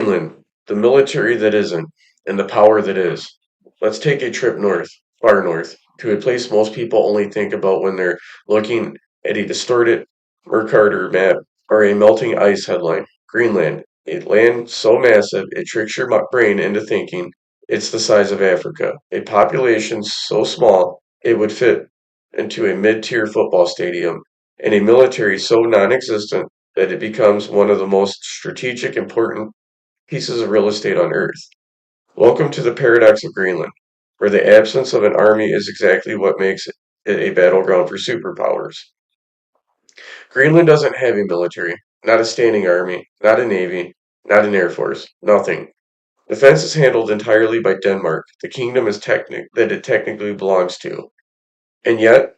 Greenland, the military that isn't, and the power that is. Let's take a trip north, far north, to a place most people only think about when they're looking at a distorted Mercator map or a melting ice headline. Greenland, a land so massive it tricks your brain into thinking it's the size of Africa. A population so small it would fit into a mid-tier football stadium, and a military so non-existent that it becomes one of the most strategic important pieces of real estate on Earth. Welcome to the paradox of Greenland, where the absence of an army is exactly what makes it a battleground for superpowers. Greenland doesn't have a military, not a standing army, not a navy, not an air force, nothing. Defense is handled entirely by Denmark, the kingdom that it technically belongs to. And yet,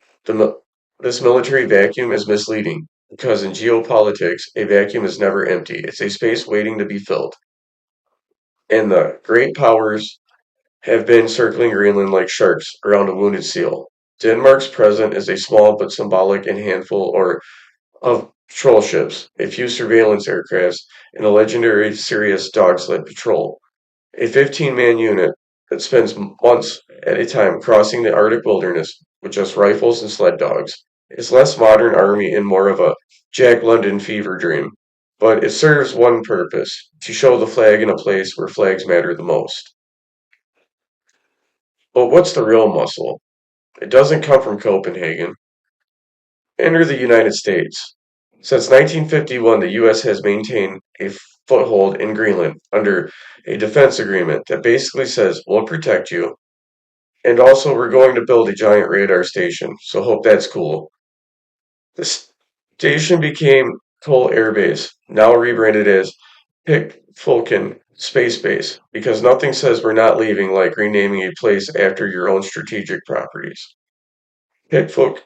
this military vacuum is misleading, because in geopolitics, a vacuum is never empty. It's a space waiting to be filled. And the great powers have been circling Greenland like sharks around a wounded seal. Denmark's presence is a small but symbolic and handful of patrol ships, a few surveillance aircrafts, and a legendary Sirius Dog Sled Patrol, a 15-man unit that spends months at a time crossing the Arctic wilderness with just rifles and sled dogs. It's less modern army and more of a Jack London fever dream, but it serves one purpose: to show the flag in a place where flags matter the most. But what's the real muscle? It doesn't come from Copenhagen. Enter the United States. Since 1951, the U.S. has maintained a foothold in Greenland under a defense agreement that basically says we'll protect you, and also we're going to build a giant radar station, so hope that's cool. The station became Thule Air Base, now rebranded as Pituffik Space Base, because nothing says we're not leaving like renaming a place after your own strategic properties. Pituffik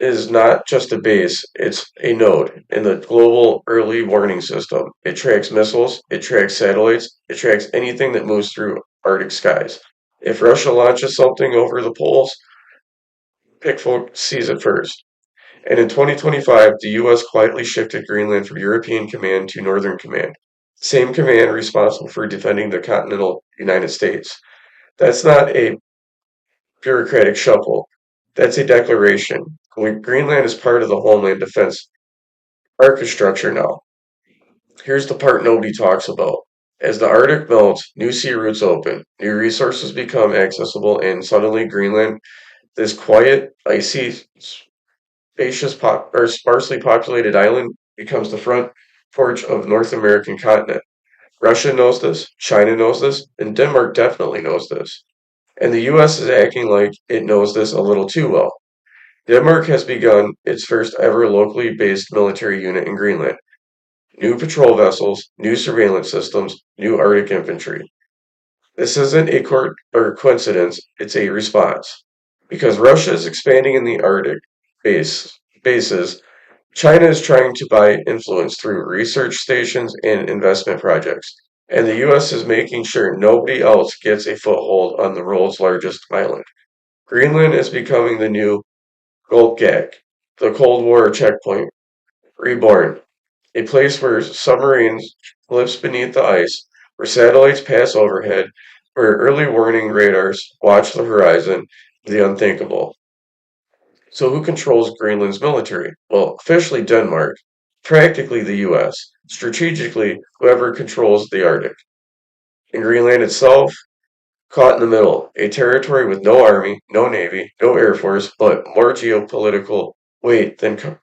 is not just a base, it's a node in the global early warning system. It tracks missiles, it tracks satellites, it tracks anything that moves through Arctic skies. If Russia launches something over the poles, Pituffik sees it first. And in 2025, the US quietly shifted Greenland from European Command to Northern Command, same command responsible for defending the continental United States. That's not a bureaucratic shuffle. That's a declaration. Greenland is part of the Homeland Defense architecture now. Here's the part nobody talks about. As the Arctic melts, new sea routes open, new resources become accessible, and suddenly Greenland, this quiet, icy, or sparsely populated island, becomes the front porch of North American continent. Russia knows this, China knows this, and Denmark definitely knows this. And the US is acting like it knows this a little too well. Denmark has begun its first ever locally based military unit in Greenland. New patrol vessels, new surveillance systems, new Arctic infantry. This isn't a coincidence, it's a response. Because Russia is expanding in the Arctic bases, China is trying to buy influence through research stations and investment projects. And the US is making sure nobody else gets a foothold on the world's largest island. Greenland is becoming the new GIUK Gap, the Cold War checkpoint, reborn, a place where submarines glimpse beneath the ice, where satellites pass overhead, where early warning radars watch the horizon, the unthinkable. So who controls Greenland's military? Well, officially Denmark, practically the US, strategically whoever controls the Arctic. In Greenland itself, caught in the middle, a territory with no army, no navy, no air force, but more geopolitical weight than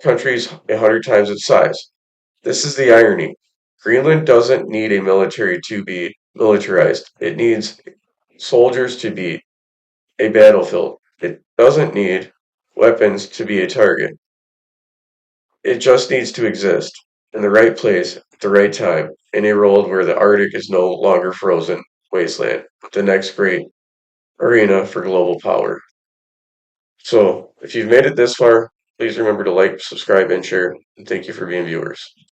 countries 100 times its size. This is the irony. Greenland doesn't need a military to be militarized. It needs soldiers to be a battlefield. It doesn't need weapons to be a target. It just needs to exist in the right place at the right time in a world where the Arctic is no longer frozen wasteland, but the next great arena for global power. So, if you've made it this far, please remember to like, subscribe, and share. And thank you for being viewers.